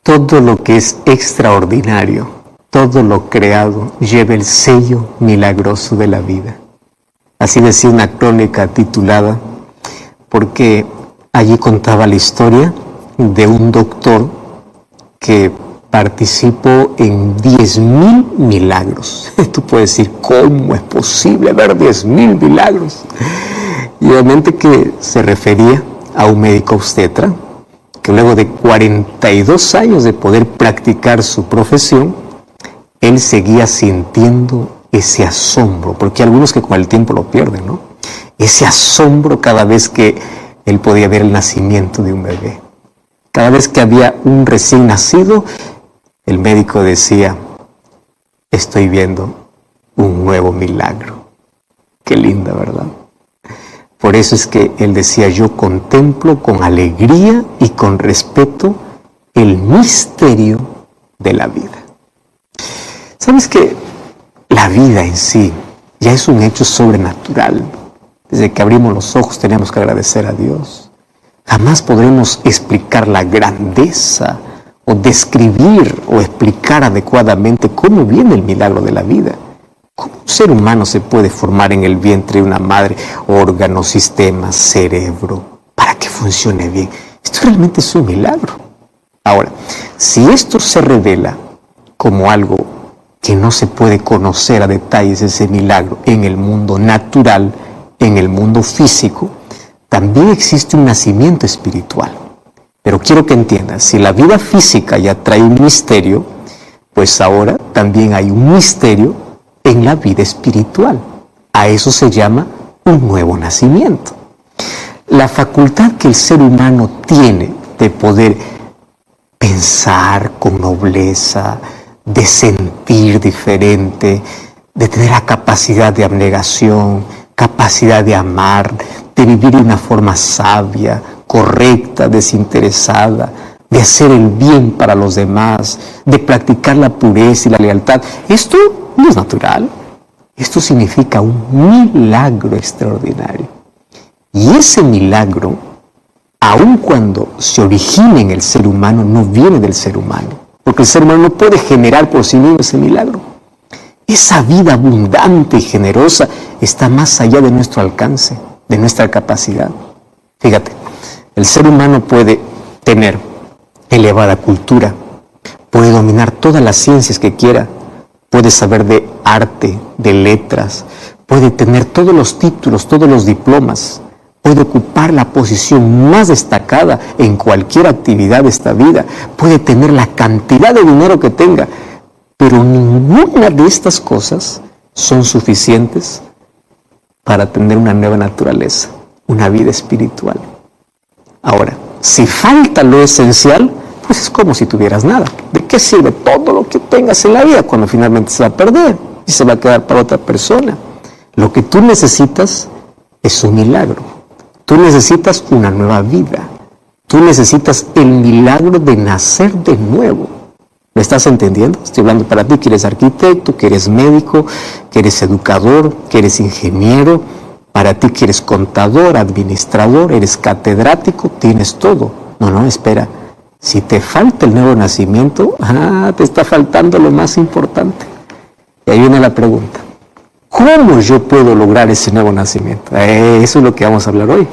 Todo lo que es extraordinario, todo lo creado, lleva el sello milagroso de la vida. Así decía una crónica titulada, porque allí contaba la historia de un doctor que participó en 10,000 milagros. Tú puedes decir, ¿cómo es posible ver 10,000 milagros? Y obviamente que se refería a un médico obstetra que luego de 42 años de poder practicar su profesión, él seguía sintiendo ese asombro, porque hay algunos que con el tiempo lo pierden, ¿no? Ese asombro cada vez que él podía ver el nacimiento de un bebé. Cada vez que había un recién nacido, el médico decía, estoy viendo un nuevo milagro. Qué linda, ¿verdad? Por eso es que él decía, yo contemplo con alegría y con respeto el misterio de la vida. ¿Sabes que la vida en sí ya es un hecho sobrenatural? Desde que abrimos los ojos tenemos que agradecer a Dios. Jamás podremos explicar la grandeza o describir o explicar adecuadamente cómo viene el milagro de la vida. ¿Cómo un ser humano se puede formar en el vientre de una madre órganos, sistemas, cerebro, para que funcione bien? Esto realmente es un milagro. Ahora, si esto se revela como algo que no se puede conocer a detalles, ese milagro en el mundo natural, en el mundo físico, también existe un nacimiento espiritual. Pero quiero que entiendas, si la vida física ya trae un misterio, pues ahora también hay un misterio en la vida espiritual. A eso se llama un nuevo nacimiento. La facultad que el ser humano tiene de poder pensar con nobleza, de sentir diferente, de tener la capacidad de abnegación, capacidad de amar, de vivir de una forma sabia, correcta, desinteresada, de hacer el bien para los demás, de practicar la pureza y la lealtad. Esto no es natural. Esto significa un milagro extraordinario. Y ese milagro, aun cuando se origina en el ser humano, no viene del ser humano, porque el ser humano no puede generar por sí mismo ese milagro. Esa vida abundante y generosa está más allá de nuestro alcance, de nuestra capacidad. Fíjate, el ser humano puede tener elevada cultura, puede dominar todas las ciencias que quiera, puede saber de arte, de letras, puede tener todos los títulos, todos los diplomas, puede ocupar la posición más destacada en cualquier actividad de esta vida, puede tener la cantidad de dinero que tenga, pero ninguna de estas cosas son suficientes para tener una nueva naturaleza, una vida espiritual. Ahora, si falta lo esencial, pues es como si tuvieras nada. ¿De qué sirve todo lo que tengas en la vida cuando finalmente se va a perder y se va a quedar para otra persona? Lo que tú necesitas es un milagro. Tú necesitas una nueva vida. Tú necesitas el milagro de nacer de nuevo. ¿Me estás entendiendo? Estoy hablando para ti que eres arquitecto, que eres médico, que eres educador, que eres ingeniero, para ti que eres contador, administrador, eres catedrático, tienes todo. No, espera. Si te falta el nuevo nacimiento, te está faltando lo más importante. Y ahí viene la pregunta. ¿Cómo yo puedo lograr ese nuevo nacimiento? Eso es lo que vamos a hablar hoy.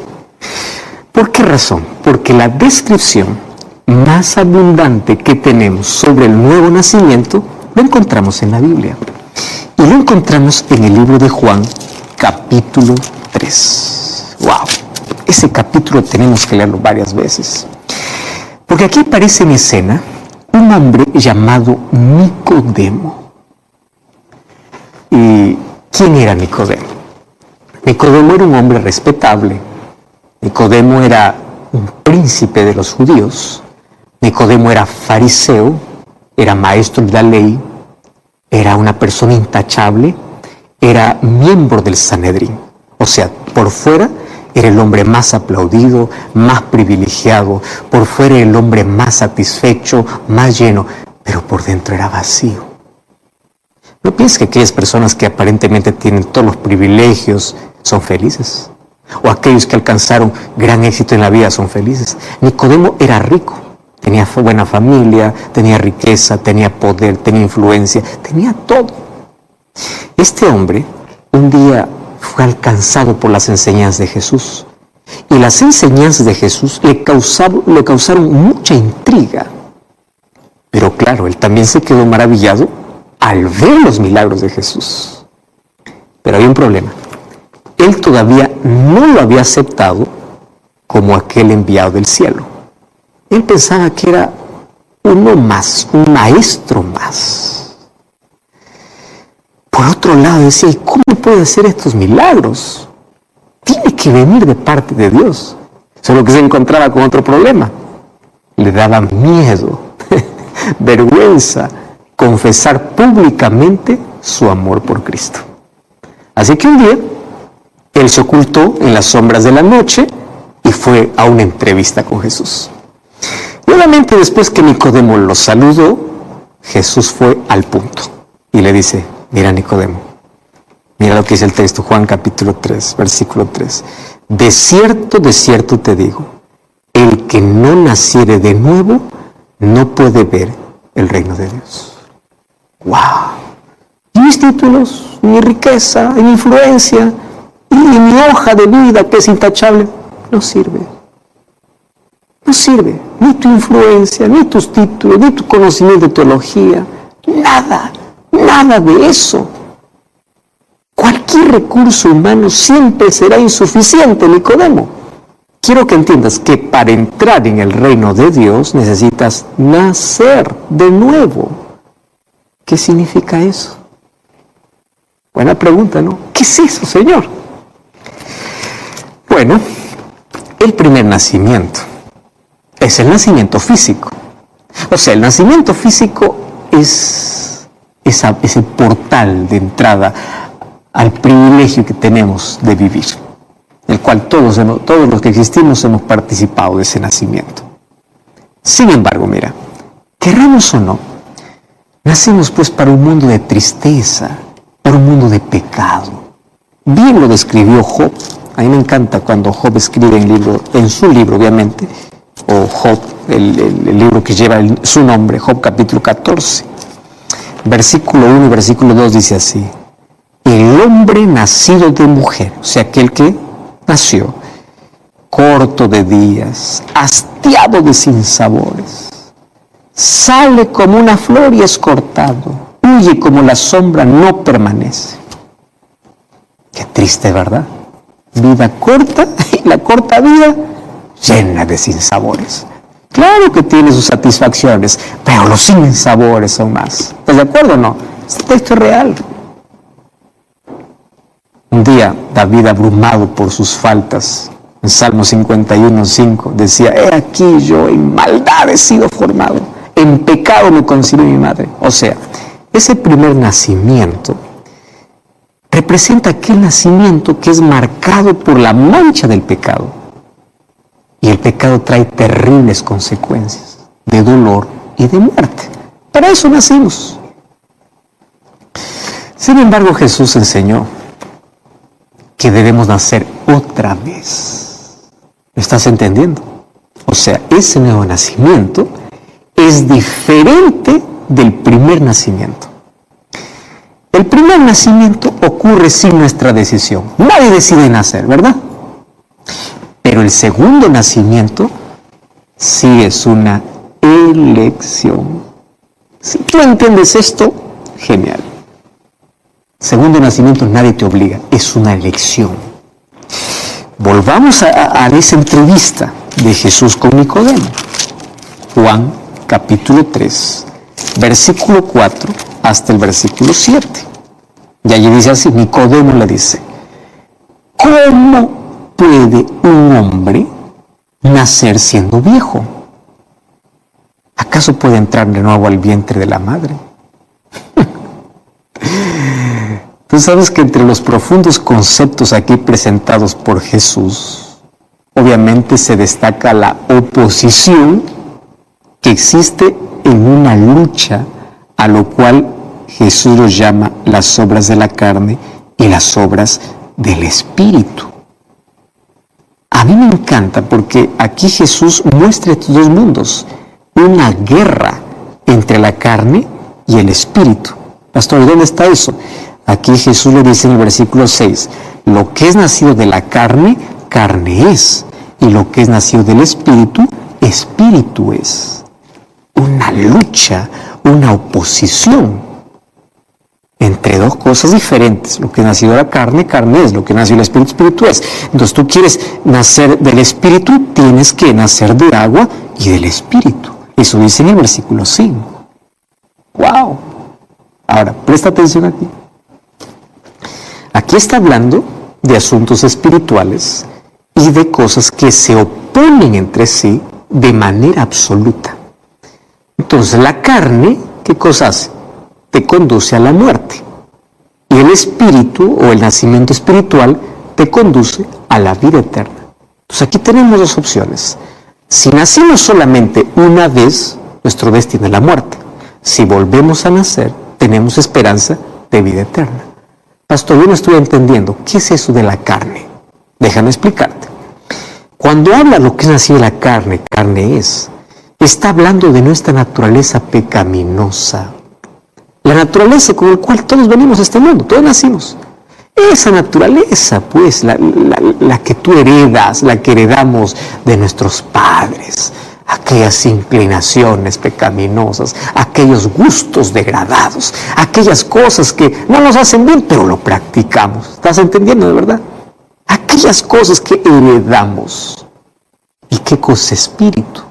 ¿Por qué razón? Porque la descripción más abundante que tenemos sobre el nuevo nacimiento lo encontramos en la Biblia. Y lo encontramos en el libro de Juan, capítulo 3. ¡Wow! Ese capítulo tenemos que leerlo varias veces. Porque aquí aparece en escena un hombre llamado Nicodemo. ¿Y quién era Nicodemo? Nicodemo era un hombre respetable. Nicodemo era un príncipe de los judíos. Nicodemo era fariseo, era maestro de la ley, era una persona intachable, era miembro del Sanedrín. O sea, por fuera era el hombre más aplaudido, más privilegiado, por fuera era el hombre más satisfecho, más lleno, pero por dentro era vacío. No pienses que aquellas personas que aparentemente tienen todos los privilegios son felices, o aquellos que alcanzaron gran éxito en la vida son felices. Nicodemo era rico, Tenía buena familia, tenía riqueza, tenía poder, tenía influencia, tenía todo. Este hombre un día fue alcanzado por las enseñanzas de Jesús. Y las enseñanzas de Jesús le causaron mucha intriga. Pero claro, él también se quedó maravillado al ver los milagros de Jesús. Pero había un problema. Él todavía no lo había aceptado como aquel enviado del cielo. Él pensaba que era uno más, un maestro más. Por otro lado decía, ¿y cómo puede hacer estos milagros? Tiene que venir de parte de Dios. Solo que se encontraba con otro problema. Le daba miedo, vergüenza, confesar públicamente su amor por Cristo. Así que un día, él se ocultó en las sombras de la noche y fue a una entrevista con Jesús. Y obviamente después que Nicodemo lo saludó, Jesús fue al punto y le dice, mira Nicodemo, mira lo que dice el texto, Juan capítulo 3, versículo 3. De cierto te digo, el que no naciere de nuevo no puede ver el reino de Dios. ¡Wow! Y mis títulos, mi riqueza, mi influencia, y mi hoja de vida que es intachable, no sirve. No sirve ni tu influencia, ni tus títulos, ni tu conocimiento de teología. Nada de eso. Cualquier recurso humano siempre será insuficiente, Nicodemo. Quiero que entiendas que para entrar en el reino de Dios necesitas nacer de nuevo. ¿Qué significa eso? Buena pregunta, ¿no? ¿Qué es eso, Señor? Bueno, el primer nacimiento es el nacimiento físico. O sea, el nacimiento físico es el portal de entrada al privilegio que tenemos de vivir, el cual todos los que existimos hemos participado de ese nacimiento. Sin embargo, mira, querramos o no, nacimos pues para un mundo de tristeza, para un mundo de pecado. Bien lo describió Job. A mí me encanta cuando Job escribe en su libro, obviamente, o Job, el libro que lleva su nombre, Job capítulo 14, versículo 1 y versículo 2 dice así: el hombre nacido de mujer, o sea, aquel que nació, corto de días, hastiado de sinsabores, sale como una flor y es cortado, huye como la sombra, no permanece. Qué triste, ¿verdad? Vida corta, y la corta vida llena de sinsabores. Claro que tiene sus satisfacciones, pero los sinsabores son más. ¿Estás de acuerdo o no? Este texto es real. Un día, David, abrumado por sus faltas, en Salmo 51:5, decía: he aquí yo en maldad he sido formado, en pecado me concibió mi madre. O sea, ese primer nacimiento representa aquel nacimiento que es marcado por la mancha del pecado. Y el pecado trae terribles consecuencias de dolor y de muerte. Para eso nacimos. Sin embargo, Jesús enseñó que debemos nacer otra vez. ¿Lo estás entendiendo? O sea, ese nuevo nacimiento es diferente del primer nacimiento. El primer nacimiento ocurre sin nuestra decisión. Nadie decide nacer, ¿verdad? Pero el segundo nacimiento sí es una elección. Si tú entiendes esto, genial. Segundo nacimiento, nadie te obliga, es una elección. Volvamos a esa entrevista de Jesús con Nicodemo. Juan capítulo 3, versículo 4 hasta el versículo 7. Y allí dice así, Nicodemo le dice: ¿cómo puede un hombre nacer siendo viejo? ¿Acaso puede entrar de nuevo al vientre de la madre? Tú sabes que entre los profundos conceptos aquí presentados por Jesús, obviamente se destaca la oposición que existe en una lucha, a lo cual Jesús los llama las obras de la carne y las obras del Espíritu. A mí me encanta porque aquí Jesús muestra estos dos mundos, una guerra entre la carne y el espíritu. Pastor, ¿dónde está eso? Aquí Jesús le dice en el versículo 6, lo que es nacido de la carne, carne es, y lo que es nacido del espíritu, espíritu es. Una lucha, una oposición entre dos cosas diferentes. Lo que es nacido de la carne, carne es. Lo que nació del espíritu, espíritu es. Entonces tú quieres nacer del espíritu, tienes que nacer de agua y del espíritu. Eso dice en el versículo 5. ¡Wow! Ahora, presta atención aquí. Aquí está hablando de asuntos espirituales y de cosas que se oponen entre sí de manera absoluta. Entonces, la carne, ¿qué cosa hace? Te conduce a la muerte. Y el espíritu, o el nacimiento espiritual, te conduce a la vida eterna. Entonces, aquí tenemos dos opciones. Si nacimos solamente una vez, nuestro destino es la muerte. Si volvemos a nacer, tenemos esperanza de vida eterna. Pastor, yo no estoy entendiendo. ¿Qué es eso de la carne? Déjame explicarte. Cuando habla lo que es nacido de la carne, carne es, está hablando de nuestra naturaleza pecaminosa. La naturaleza con la cual todos venimos a este mundo, todos nacimos. Esa naturaleza, pues, la que tú heredas, la que heredamos de nuestros padres, aquellas inclinaciones pecaminosas, aquellos gustos degradados, aquellas cosas que no nos hacen bien, pero lo practicamos. ¿Estás entendiendo de verdad? Aquellas cosas que heredamos. ¿Y qué cosa es espíritu?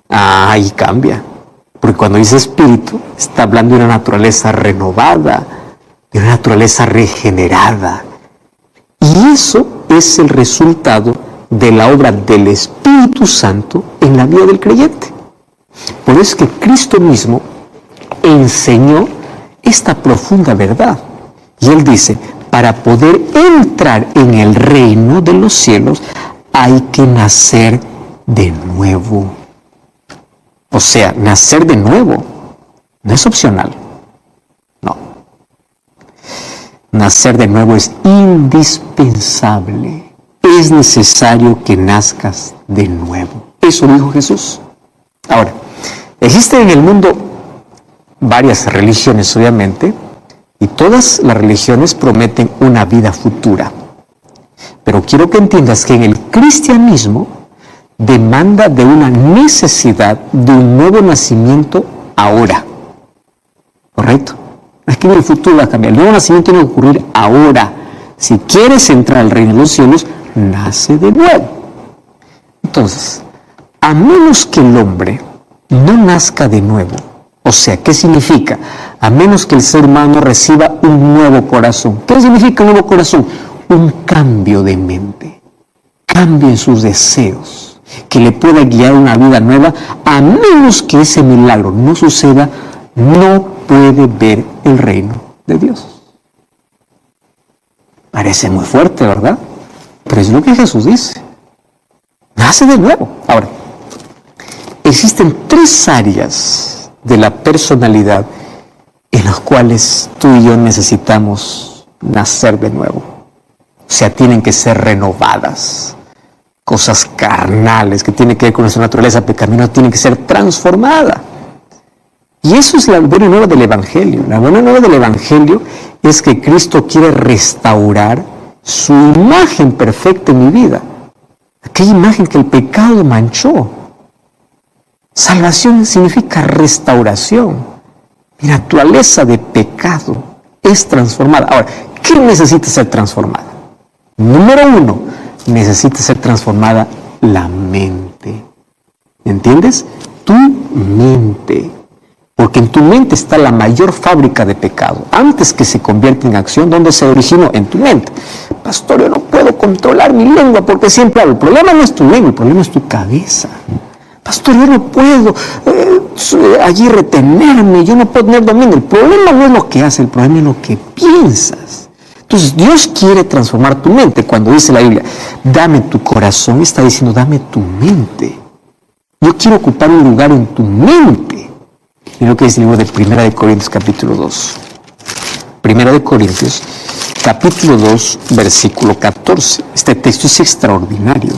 Ahí cambia. Porque cuando dice espíritu, está hablando de una naturaleza renovada, de una naturaleza regenerada. Y eso es el resultado de la obra del Espíritu Santo en la vida del creyente. Por eso es que Cristo mismo enseñó esta profunda verdad. Y Él dice, para poder entrar en el reino de los cielos, hay que nacer de nuevo. O sea, nacer de nuevo no es opcional. No. Nacer de nuevo es indispensable. Es necesario que nazcas de nuevo. Eso dijo Jesús. Ahora, existen en el mundo varias religiones, obviamente, y todas las religiones prometen una vida futura. Pero quiero que entiendas que en el cristianismo demanda de una necesidad de un nuevo nacimiento ahora. ¿Correcto? Es que en el futuro va a cambiar. El nuevo nacimiento tiene que ocurrir ahora. Si quieres entrar al reino de los cielos, nace de nuevo. Entonces, a menos que el hombre no nazca de nuevo, o sea, ¿qué significa? A menos que el ser humano reciba un nuevo corazón. ¿Qué significa un nuevo corazón? Un cambio de mente, cambio en sus deseos, que le pueda guiar una vida nueva. A menos que ese milagro no suceda, no puede ver el reino de Dios. Parece muy fuerte, ¿verdad? Pero es lo que Jesús dice. Nace de nuevo. Ahora, existen tres áreas de la personalidad en las cuales tú y yo necesitamos nacer de nuevo. O sea, tienen que ser renovadas. Cosas carnales que tienen que ver con nuestra naturaleza pecaminosa tienen que ser transformadas. Y eso es la buena nueva del Evangelio. La buena nueva del Evangelio es que Cristo quiere restaurar su imagen perfecta en mi vida. Aquella imagen que el pecado manchó. Salvación significa restauración. Mi naturaleza de pecado es transformada. Ahora, ¿qué necesita ser transformada? Número uno, necesita ser transformada la mente. ¿Entiendes? Tu mente. Porque en tu mente está la mayor fábrica de pecado. Antes que se convierta en acción, ¿dónde se originó? En tu mente. Pastor, yo no puedo controlar mi lengua porque siempre hablo. El problema no es tu lengua, el problema es tu cabeza. Pastor, yo no puedo allí retenerme, yo no puedo tener dominio. El problema no es lo que hace, el problema es lo que piensas. Entonces, Dios quiere transformar tu mente. Cuando dice la Biblia, dame tu corazón, está diciendo, dame tu mente. Yo quiero ocupar un lugar en tu mente. Y lo que dice el libro de 1 de Corintios capítulo 2. 1 de Corintios capítulo 2, versículo 14. Este texto es extraordinario.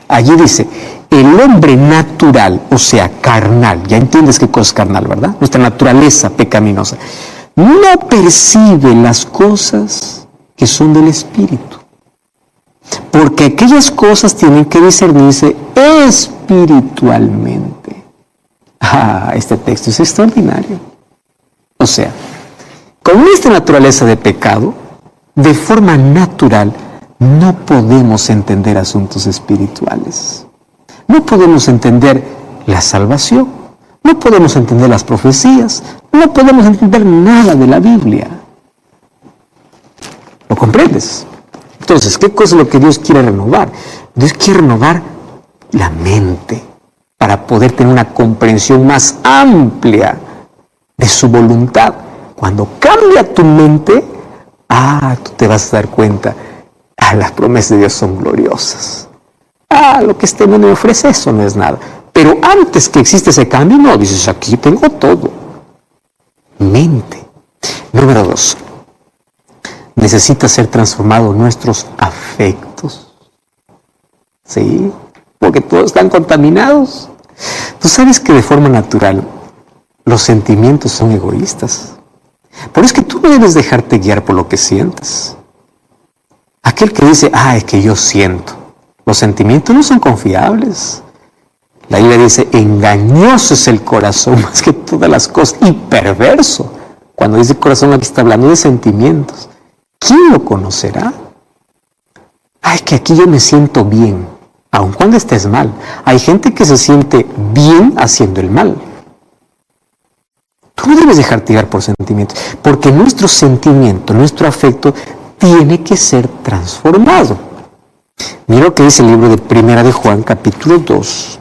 Allí dice, el hombre natural, o sea, carnal, ya entiendes qué cosa es carnal, ¿verdad? Nuestra naturaleza pecaminosa, no percibe las cosas que son del Espíritu, porque aquellas cosas tienen que discernirse espiritualmente. Este texto es extraordinario. O sea, con esta naturaleza de pecado, de forma natural, no podemos entender asuntos espirituales. No podemos entender la salvación, no podemos entender las profecías, no podemos entender nada de la Biblia. ¿Lo comprendes? Entonces, ¿qué cosa es lo que Dios quiere renovar? Dios quiere renovar la mente para poder tener una comprensión más amplia de su voluntad. Cuando cambia tu mente, tú te vas a dar cuenta, las promesas de Dios son gloriosas. Lo que este mundo me ofrece, eso no es nada. Pero antes que existe ese cambio, no, dices, aquí tengo todo. Mente. Número 2. Necesita ser transformado nuestros afectos. ¿Sí? Porque todos están contaminados. Tú sabes que de forma natural los sentimientos son egoístas. Por eso es que tú no debes dejarte guiar por lo que sientes. Aquel que dice, es que yo siento. Los sentimientos no son confiables. La Biblia dice, engañoso es el corazón más que todas las cosas y perverso. Cuando dice corazón, aquí está hablando de sentimientos. ¿Quién lo conocerá? Es que aquí yo me siento bien, aun cuando estés mal. Hay gente que se siente bien haciendo el mal. Tú no debes dejarte llevar por sentimientos, porque nuestro sentimiento, nuestro afecto, tiene que ser transformado. Mira lo que dice el libro de Primera de Juan, capítulo 2,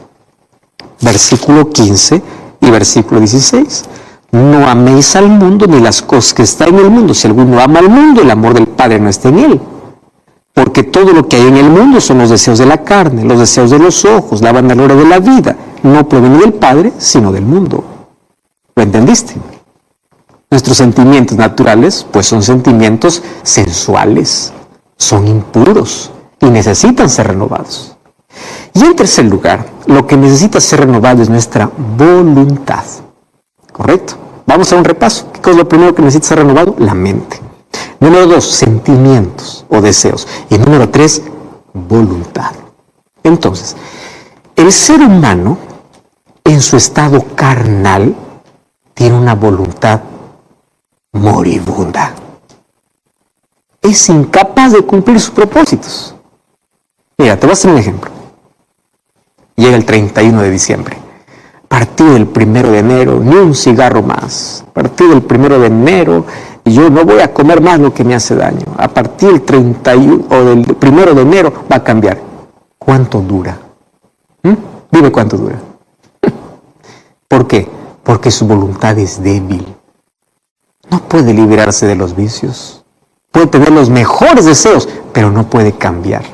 versículo 15 y versículo 16. No améis al mundo ni las cosas que están en el mundo. Si alguno ama al mundo, el amor del Padre no está en él. Porque todo lo que hay en el mundo son los deseos de la carne, los deseos de los ojos, la vanagloria de la vida. No proviene del Padre, sino del mundo. ¿Lo entendiste? Nuestros sentimientos naturales, pues son sentimientos sensuales, son impuros y necesitan ser renovados. Y en tercer lugar, lo que necesita ser renovado es nuestra voluntad. ¿Correcto? Vamos a un repaso. ¿Qué es lo primero que necesita ser renovado? La mente. Número 2, sentimientos o deseos. Y número 3, voluntad. Entonces, el ser humano, en su estado carnal, tiene una voluntad moribunda. Es incapaz de cumplir sus propósitos. Mira, te voy a hacer un ejemplo. Llega el 31 de diciembre. A partir del 1 de enero, ni un cigarro más. A partir del 1 de enero, yo no voy a comer más lo que me hace daño. A partir del 31 o del 1 de enero va a cambiar. ¿Cuánto dura? Dime cuánto dura. ¿Por qué? Porque su voluntad es débil. No puede liberarse de los vicios. Puede tener los mejores deseos, pero no puede cambiar.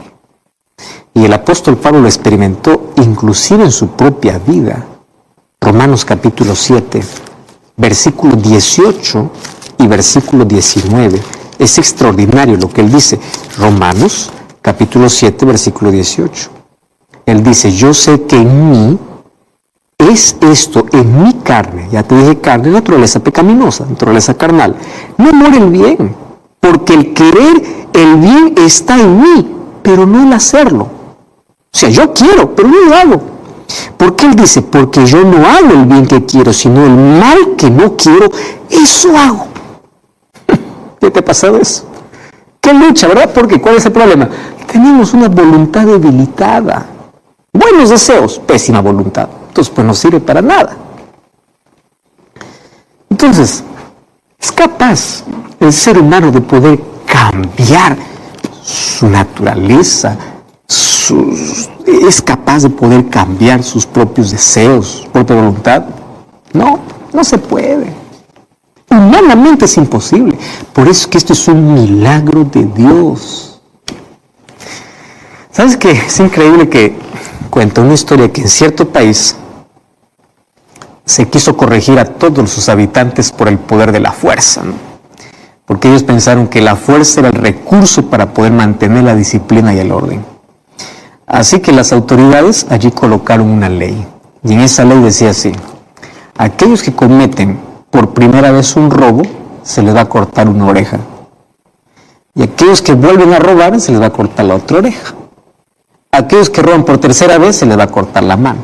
Y el apóstol Pablo lo experimentó inclusive en su propia vida. Romanos capítulo 7, versículo 18 y versículo 19. Es extraordinario lo que él dice. Romanos capítulo 7, versículo 18. Él dice, yo sé que en mí es esto, en mi carne, ya te dije carne, naturaleza pecaminosa, naturaleza carnal, no muere el bien, porque el querer el bien está en mí, pero no el hacerlo. O sea, yo quiero, pero no lo hago. ¿Por qué él dice? Porque yo no hago el bien que quiero, sino el mal que no quiero, eso hago. ¿Qué te ha pasado eso? ¿Qué lucha, verdad? Porque ¿cuál es el problema? Tenemos una voluntad debilitada. Buenos deseos, pésima voluntad. Entonces, pues no sirve para nada. Entonces, es capaz el ser humano de poder cambiar su naturaleza, es capaz de poder cambiar sus propios deseos, su propia voluntad. No, no se puede. Humanamente es imposible. Por eso es que esto es un milagro de Dios. ¿Sabes qué? Es increíble que cuenta una historia que en cierto país se quiso corregir a todos sus habitantes por el poder de la fuerza, ¿no? Porque ellos pensaron que la fuerza era el recurso para poder mantener la disciplina y el orden. Así que las autoridades allí colocaron una ley. Y en esa ley decía así: aquellos que cometen por primera vez un robo, se les va a cortar una oreja. Y aquellos que vuelven a robar, se les va a cortar la otra oreja. Aquellos que roban por tercera vez, se les va a cortar la mano.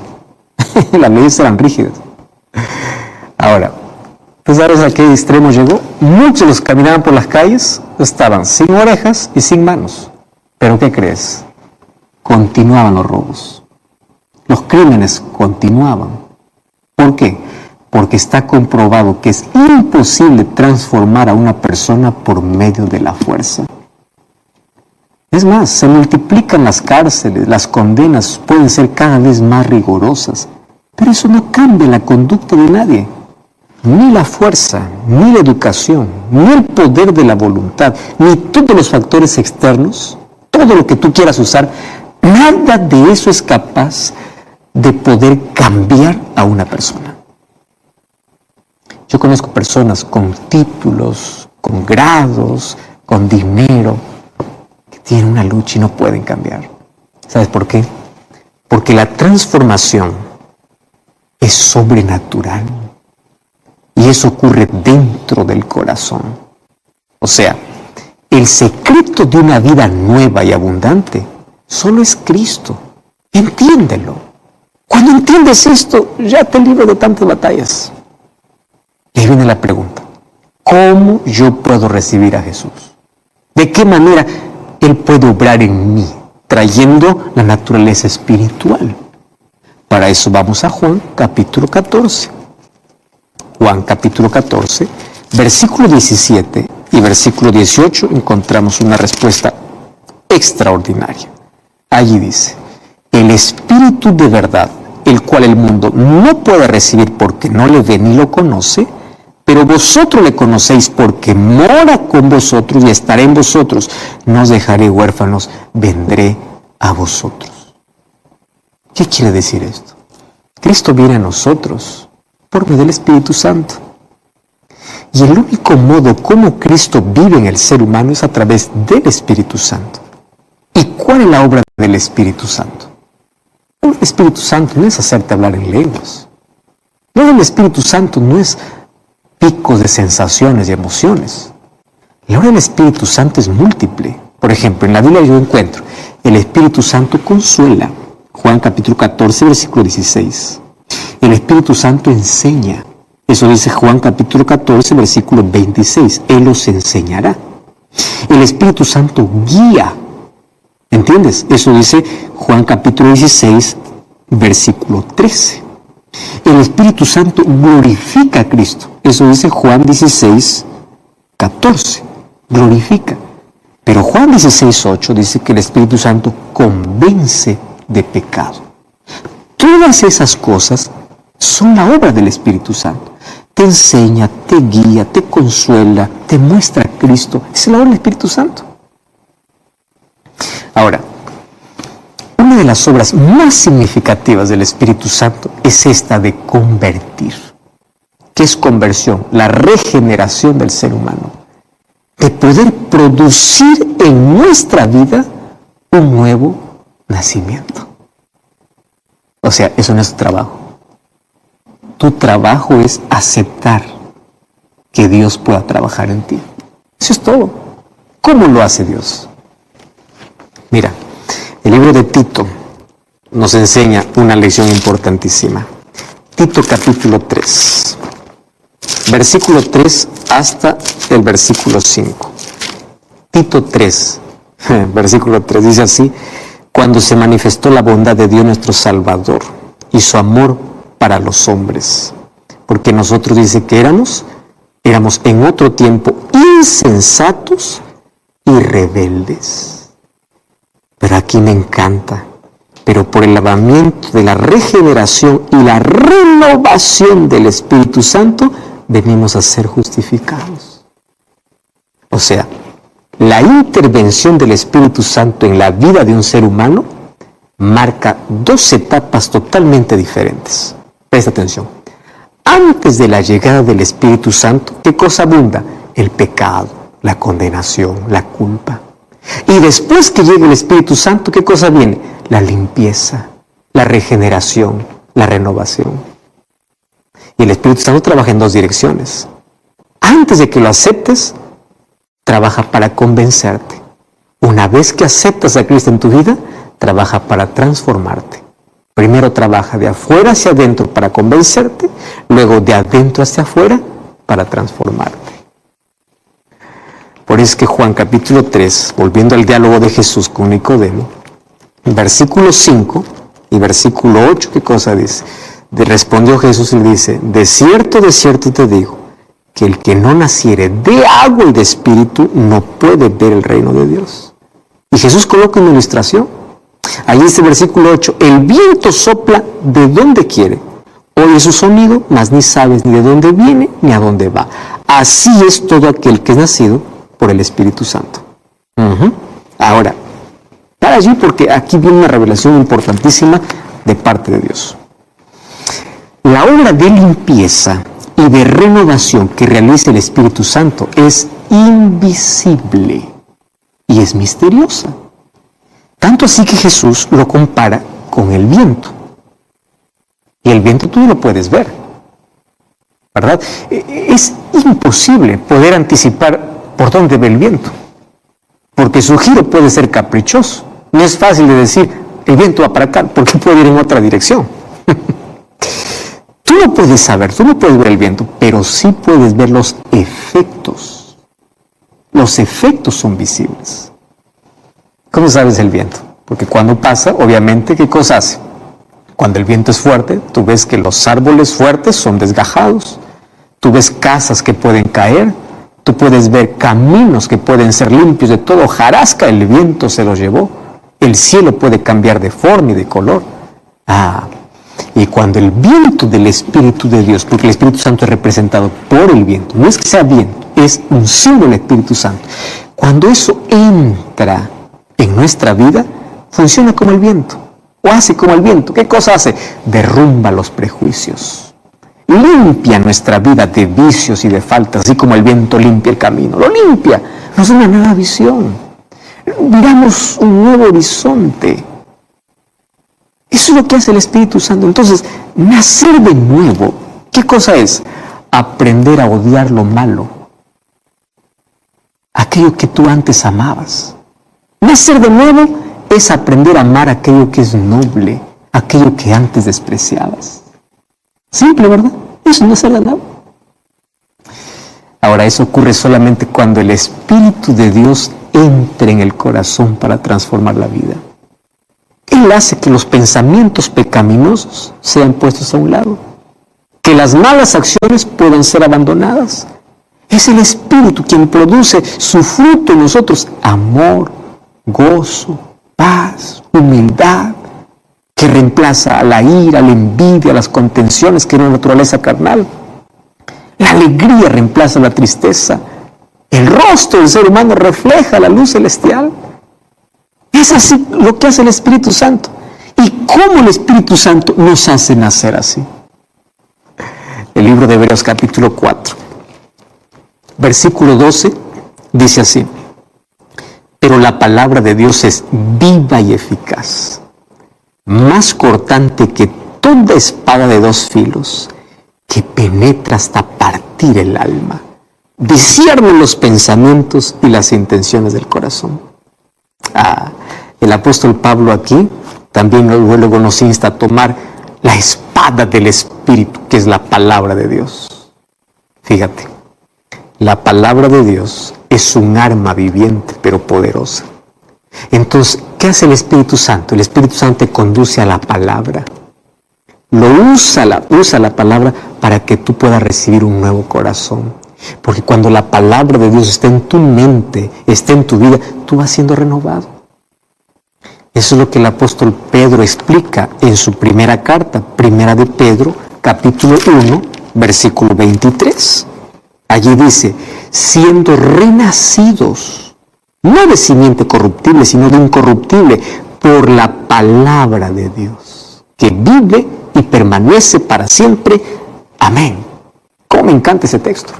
Las leyes eran rígidas. Ahora, ¿tú sabes a qué extremo llegó? Muchos de los que caminaban por las calles estaban sin orejas y sin manos. ¿Pero qué crees? Continuaban los robos. Los crímenes continuaban. ¿Por qué? Porque está comprobado que es imposible transformar a una persona por medio de la fuerza. Es más, se multiplican las cárceles, las condenas pueden ser cada vez más rigurosas, pero eso no cambia la conducta de nadie. Ni la fuerza, ni la educación, ni el poder de la voluntad, ni todos los factores externos, todo lo que tú quieras usar, nada de eso es capaz de poder cambiar a una persona. Yo conozco personas con títulos, con grados, con dinero, que tienen una lucha y no pueden cambiar. ¿Sabes por qué? Porque la transformación es sobrenatural. Y eso ocurre dentro del corazón. O sea, el secreto de una vida nueva y abundante solo es Cristo. Entiéndelo. Cuando entiendes esto, ya te libro de tantas batallas. Y ahí viene la pregunta: ¿cómo yo puedo recibir a Jesús? ¿De qué manera Él puede obrar en mí, trayendo la naturaleza espiritual? Para eso vamos a Juan capítulo 14. Juan capítulo 14, versículo 17 y versículo 18 encontramos una respuesta extraordinaria. Allí dice: el Espíritu de verdad, el cual el mundo no puede recibir porque no le ve ni lo conoce, pero vosotros le conocéis porque mora con vosotros y estará en vosotros. No os dejaré huérfanos, vendré a vosotros. ¿Qué quiere decir esto? Cristo viene a nosotros por medio del Espíritu Santo. Y el único modo como Cristo vive en el ser humano es a través del Espíritu Santo. ¿Y cuál es la obra del Espíritu Santo? La obra del Espíritu Santo no es hacerte hablar en lenguas. La obra del Espíritu Santo no es picos de sensaciones y emociones. La obra del Espíritu Santo es múltiple. Por ejemplo, en la Biblia yo encuentro: el Espíritu Santo consuela. Juan capítulo 14, versículo 16. El Espíritu Santo enseña. Eso dice Juan capítulo 14, versículo 26. Él os enseñará. El Espíritu Santo guía. ¿Entiendes? Eso dice Juan capítulo 16, versículo 13. El Espíritu Santo glorifica a Cristo. Eso dice Juan 16, 14. Glorifica. Pero Juan 16, 8 dice que el Espíritu Santo convence de pecado. Todas esas cosas son la obra del Espíritu Santo. Te enseña, te guía, te consuela, te muestra a Cristo. Esa es la obra del Espíritu Santo. Ahora, una de las obras más significativas del Espíritu Santo es esta de convertir. ¿Qué es conversión? La regeneración del ser humano. De poder producir en nuestra vida un nuevo nacimiento. O sea, eso no es tu trabajo. Tu trabajo es aceptar que Dios pueda trabajar en ti. Eso es todo. ¿Cómo lo hace Dios? Mira, el libro de Tito nos enseña una lección importantísima. Tito capítulo 3, versículo 3 hasta el versículo 5. Tito 3, versículo 3 dice así: cuando se manifestó la bondad de Dios nuestro Salvador y su amor para los hombres, porque nosotros dice que éramos en otro tiempo insensatos y rebeldes. Pero aquí me encanta: pero por el lavamiento de la regeneración y la renovación del Espíritu Santo venimos a ser justificados. O sea, la intervención del Espíritu Santo en la vida de un ser humano marca dos etapas totalmente diferentes. Presta atención. Antes de la llegada del Espíritu Santo, ¿qué cosa abunda? El pecado, la condenación, la culpa. Y después que llegue el Espíritu Santo, ¿qué cosa viene? la limpieza, la regeneración, la renovación. Y el Espíritu Santo trabaja en dos direcciones. Antes de que lo aceptes, trabaja para convencerte. Una vez que aceptas a Cristo en tu vida, trabaja para transformarte. Primero trabaja de afuera hacia adentro para convencerte, luego de adentro hacia afuera para transformarte. Por eso es que Juan capítulo 3, volviendo al diálogo de Jesús con Nicodemo, versículo 5 y versículo 8, ¿qué cosa dice? Respondió Jesús y le dice, de cierto te digo, que el que no naciere de agua y de espíritu no puede ver el reino de Dios. Y Jesús coloca una ilustración. Ahí dice versículo 8, el viento sopla de donde quiere, oye su sonido, mas ni sabes ni de dónde viene ni a dónde va. Así es todo aquel que es nacido por el Espíritu Santo. Ahora, para allí porque aquí viene una revelación importantísima de parte de Dios. La obra de limpieza y de renovación que realiza el Espíritu Santo es invisible y es misteriosa. Tanto así que Jesús lo compara con el viento. Y el viento tú no lo puedes ver, ¿verdad? Es imposible poder anticipar por dónde va el viento, porque su giro puede ser caprichoso. No es fácil de decir, el viento va para acá, porque puede ir en otra dirección. Tú no puedes saber, tú no puedes ver el viento, pero sí puedes ver los efectos. Los efectos son visibles. ¿Cómo sabes el viento? Porque cuando pasa, obviamente, ¿qué cosa hace? Cuando el viento es fuerte, tú ves que los árboles fuertes son desgajados. Tú ves casas que pueden caer. Tú puedes ver caminos que pueden ser limpios de todo hojarasca. El viento se los llevó. El cielo puede cambiar de forma y de color. Y cuando el viento del Espíritu de Dios, porque el Espíritu Santo es representado por el viento, no es que sea viento, es un símbolo del Espíritu Santo. Cuando eso entra en nuestra vida, funciona como el viento, o hace como el viento. ¿Qué cosa hace? Derrumba los prejuicios, limpia nuestra vida de vicios y de faltas, así como el viento limpia el camino, lo limpia, nos da una nueva visión, miramos un nuevo horizonte. Eso es lo que hace el Espíritu Santo. Entonces, nacer de nuevo, ¿qué cosa es? Aprender a odiar lo malo, aquello que tú antes amabas. Nacer de nuevo es aprender a amar aquello que es noble, aquello que antes despreciabas. Simple, ¿verdad? Eso no es nacer de nuevo. Ahora, eso ocurre solamente cuando el Espíritu de Dios entre en el corazón para transformar la vida. Él hace que los pensamientos pecaminosos sean puestos a un lado, que las malas acciones puedan ser abandonadas. Es el Espíritu quien produce su fruto en nosotros: amor, gozo, paz, humildad, que reemplaza a la ira, a la envidia, a las contenciones que es la naturaleza carnal. La alegría reemplaza la tristeza. El rostro del ser humano refleja la luz celestial. Es así lo que hace el Espíritu Santo. ¿Y cómo el Espíritu Santo nos hace nacer así? El libro de Hebreos capítulo 4, versículo 12, dice así: pero la palabra de Dios es viva y eficaz, más cortante que toda espada de dos filos, que penetra hasta partir el alma, discierne los pensamientos y las intenciones del corazón. El apóstol Pablo aquí también luego nos insta a tomar la espada del Espíritu, que es la palabra de Dios. Fíjate, la palabra de Dios es un arma viviente pero poderosa. Entonces, ¿qué hace el Espíritu Santo? El Espíritu Santo te conduce a la palabra. Usa la palabra para que tú puedas recibir un nuevo corazón. Porque cuando la palabra de Dios está en tu mente, está en tu vida, tú vas siendo renovado. Eso es lo que el apóstol Pedro explica en su primera carta, primera de Pedro, capítulo 1, versículo 23. Allí dice: siendo renacidos, no de simiente corruptible, sino de incorruptible, por la palabra de Dios, que vive y permanece para siempre. Amén. ¿Cómo me encanta ese texto?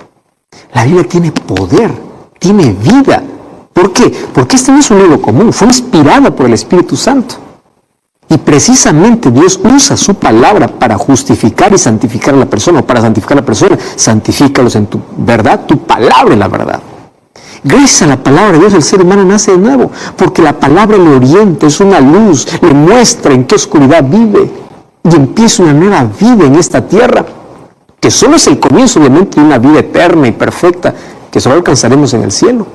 La Biblia tiene poder, tiene vida. ¿Por qué? Porque este no es un libro común, fue inspirada por el Espíritu Santo. Y precisamente Dios usa su palabra para justificar y santificar a la persona, o para santificar a la persona. Santifícalos en tu verdad, tu palabra es la verdad. Gracias a la palabra de Dios el ser humano nace de nuevo, porque la palabra le orienta, es una luz, le muestra en qué oscuridad vive y empieza una nueva vida en esta tierra, que solo es el comienzo obviamente de una vida eterna y perfecta, que solo alcanzaremos en el cielo.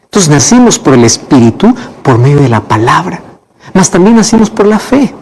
Entonces nacimos por el Espíritu por medio de la palabra, mas también nacimos por la fe.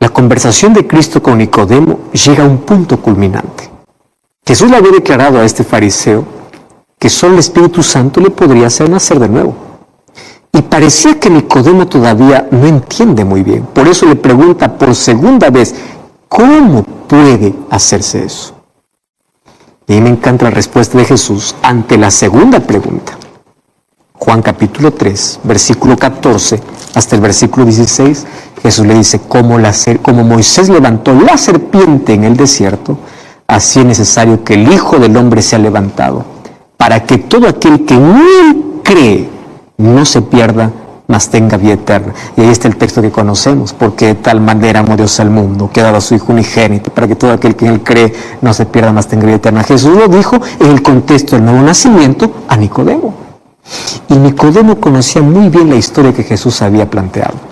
La conversación de Cristo con Nicodemo llega a un punto culminante. Jesús le había declarado a este fariseo que solo el Espíritu Santo le podría hacer nacer de nuevo. Y parecía que Nicodemo todavía no entiende muy bien. Por eso le pregunta por segunda vez, ¿cómo puede hacerse eso? Y a mí me encanta la respuesta de Jesús ante la segunda pregunta. Juan capítulo 3, versículo 14 hasta el versículo 16, Jesús le dice, como Moisés levantó la serpiente en el desierto, así es necesario que el Hijo del Hombre sea levantado, para que todo aquel que en él cree no se pierda, mas tenga vida eterna. Y ahí está el texto que conocemos, porque de tal manera amó Dios al mundo, que ha dado a su Hijo unigénito, para que todo aquel que en él cree no se pierda, mas tenga vida eterna. Jesús lo dijo en el contexto del nuevo nacimiento a Nicodemo. Y Nicodemo conocía muy bien la historia que Jesús había planteado.